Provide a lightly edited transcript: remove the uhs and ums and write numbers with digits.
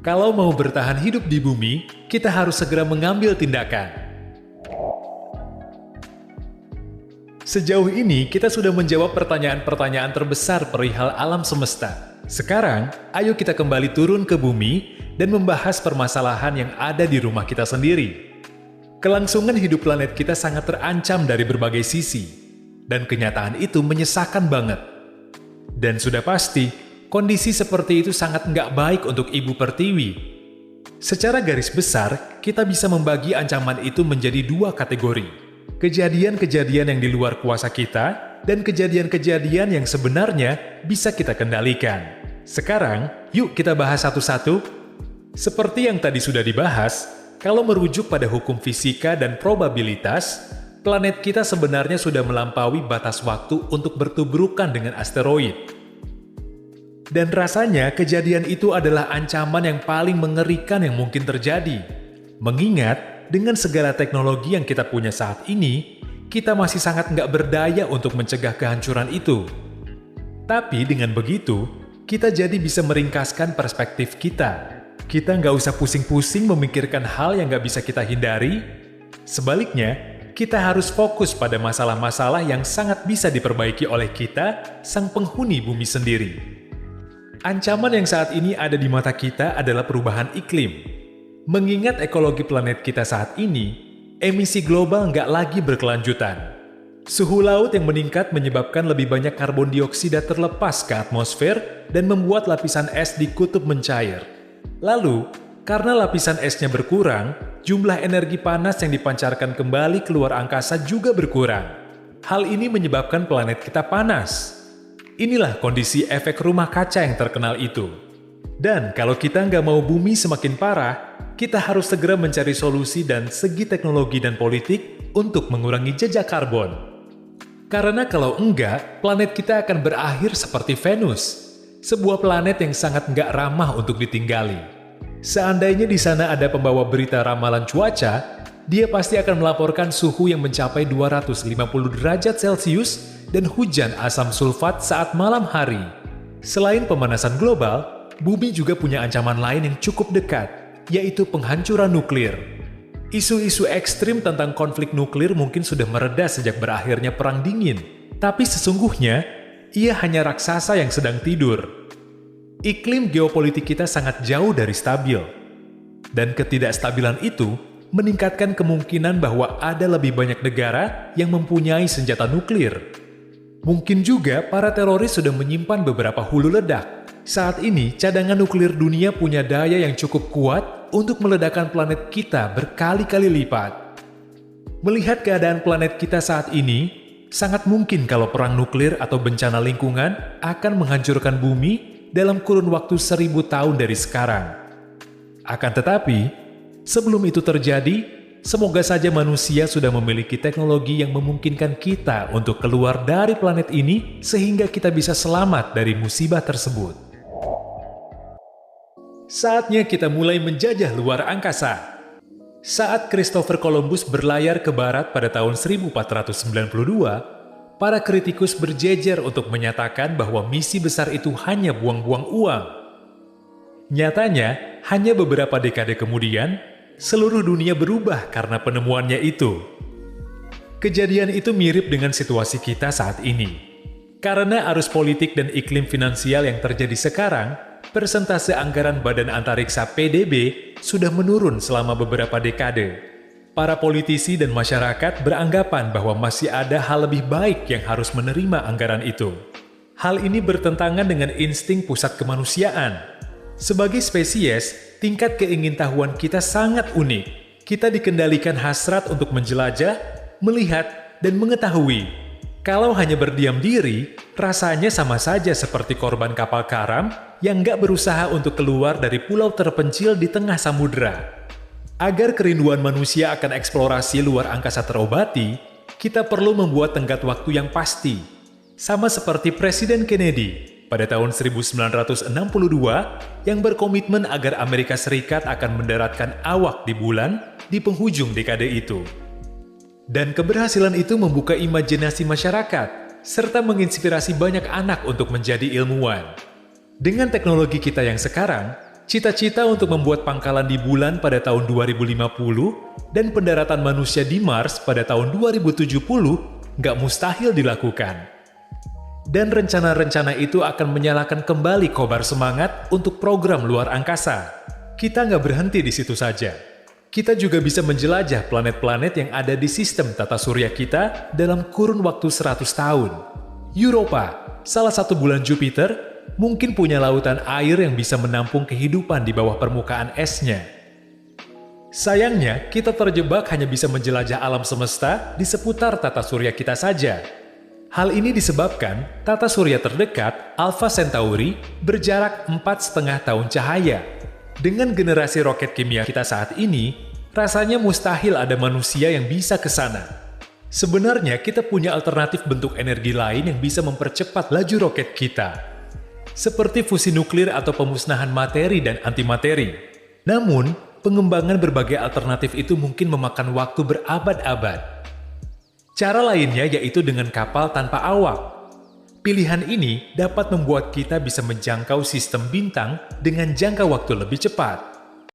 Kalau mau bertahan hidup di bumi, kita harus segera mengambil tindakan. Sejauh ini, kita sudah menjawab pertanyaan-pertanyaan terbesar perihal alam semesta. Sekarang, ayo kita kembali turun ke bumi dan membahas permasalahan yang ada di rumah kita sendiri. Kelangsungan hidup planet kita sangat terancam dari berbagai sisi, dan kenyataan itu menyesakan banget. Dan sudah pasti, kondisi seperti itu sangat nggak baik untuk Ibu Pertiwi. Secara garis besar, kita bisa membagi ancaman itu menjadi dua kategori. Kejadian-kejadian yang di luar kuasa kita, dan kejadian-kejadian yang sebenarnya bisa kita kendalikan. Sekarang, yuk kita bahas satu-satu. Seperti yang tadi sudah dibahas, kalau merujuk pada hukum fisika dan probabilitas, planet kita sebenarnya sudah melampaui batas waktu untuk bertubrukan dengan asteroid. Dan rasanya kejadian itu adalah ancaman yang paling mengerikan yang mungkin terjadi. Mengingat, dengan segala teknologi yang kita punya saat ini, kita masih sangat nggak berdaya untuk mencegah kehancuran itu. Tapi dengan begitu, kita jadi bisa meringkaskan perspektif kita. Kita nggak usah pusing-pusing memikirkan hal yang nggak bisa kita hindari. Sebaliknya, kita harus fokus pada masalah-masalah yang sangat bisa diperbaiki oleh kita, sang penghuni bumi sendiri. Ancaman yang saat ini ada di mata kita adalah perubahan iklim. Mengingat ekologi planet kita saat ini, emisi global nggak lagi berkelanjutan. Suhu laut yang meningkat menyebabkan lebih banyak karbon dioksida terlepas ke atmosfer dan membuat lapisan es di kutub mencair. Lalu, karena lapisan esnya berkurang, jumlah energi panas yang dipancarkan kembali keluar angkasa juga berkurang. Hal ini menyebabkan planet kita panas. Inilah kondisi efek rumah kaca yang terkenal itu. Dan kalau kita nggak mau bumi semakin parah, kita harus segera mencari solusi dan segi teknologi dan politik untuk mengurangi jejak karbon. Karena kalau enggak, planet kita akan berakhir seperti Venus, sebuah planet yang sangat nggak ramah untuk ditinggali. Seandainya di sana ada pembawa berita ramalan cuaca, dia pasti akan melaporkan suhu yang mencapai 250 derajat Celcius dan hujan asam sulfat saat malam hari. Selain pemanasan global, bumi juga punya ancaman lain yang cukup dekat, yaitu penghancuran nuklir. Isu-isu ekstrim tentang konflik nuklir mungkin sudah mereda sejak berakhirnya Perang Dingin, tapi sesungguhnya, ia hanya raksasa yang sedang tidur. Iklim geopolitik kita sangat jauh dari stabil. Dan ketidakstabilan itu meningkatkan kemungkinan bahwa ada lebih banyak negara yang mempunyai senjata nuklir. Mungkin juga para teroris sudah menyimpan beberapa hulu ledak. Saat ini, cadangan nuklir dunia punya daya yang cukup kuat untuk meledakkan planet kita berkali-kali lipat. Melihat keadaan planet kita saat ini, sangat mungkin kalau perang nuklir atau bencana lingkungan akan menghancurkan bumi dalam kurun waktu 1000 tahun dari sekarang. Akan tetapi, sebelum itu terjadi, semoga saja manusia sudah memiliki teknologi yang memungkinkan kita untuk keluar dari planet ini sehingga kita bisa selamat dari musibah tersebut. Saatnya kita mulai menjajah luar angkasa. Saat Christopher Columbus berlayar ke barat pada tahun 1492, para kritikus berjejer untuk menyatakan bahwa misi besar itu hanya buang-buang uang. Nyatanya, hanya beberapa dekade kemudian, seluruh dunia berubah karena penemuannya itu. Kejadian itu mirip dengan situasi kita saat ini. Karena arus politik dan iklim finansial yang terjadi sekarang, persentase anggaran Badan Antariksa PDB sudah menurun selama beberapa dekade. Para politisi dan masyarakat beranggapan bahwa masih ada hal lebih baik yang harus menerima anggaran itu. Hal ini bertentangan dengan insting pusat kemanusiaan. Sebagai spesies, tingkat keingintahuan kita sangat unik. Kita dikendalikan hasrat untuk menjelajah, melihat, dan mengetahui. Kalau hanya berdiam diri, rasanya sama saja seperti korban kapal karam yang nggak berusaha untuk keluar dari pulau terpencil di tengah samudera. Agar kerinduan manusia akan eksplorasi luar angkasa terobati, kita perlu membuat tenggat waktu yang pasti. Sama seperti Presiden Kennedy pada tahun 1962 yang berkomitmen agar Amerika Serikat akan mendaratkan awak di bulan di penghujung dekade itu. Dan keberhasilan itu membuka imajinasi masyarakat, serta menginspirasi banyak anak untuk menjadi ilmuwan. Dengan teknologi kita yang sekarang, Cita-cita untuk membuat pangkalan di bulan pada tahun 2050 dan pendaratan manusia di Mars pada tahun 2070 nggak mustahil dilakukan. Dan rencana-rencana itu akan menyalakan kembali kobar semangat untuk program luar angkasa. Kita nggak berhenti di situ saja. Kita juga bisa menjelajah planet-planet yang ada di sistem tata surya kita dalam kurun waktu 100 tahun. Europa, salah satu bulan Jupiter, mungkin punya lautan air yang bisa menampung kehidupan di bawah permukaan esnya. Sayangnya, kita terjebak hanya bisa menjelajah alam semesta di seputar tata surya kita saja. Hal ini disebabkan tata surya terdekat, Alpha Centauri, berjarak 4,5 tahun cahaya. Dengan generasi roket kimia kita saat ini, rasanya mustahil ada manusia yang bisa ke sana. Sebenarnya kita punya alternatif bentuk energi lain yang bisa mempercepat laju roket kita, seperti fusi nuklir atau pemusnahan materi dan antimateri. Namun, pengembangan berbagai alternatif itu mungkin memakan waktu berabad-abad. Cara lainnya yaitu dengan kapal tanpa awak. Pilihan ini dapat membuat kita bisa menjangkau sistem bintang dengan jangka waktu lebih cepat.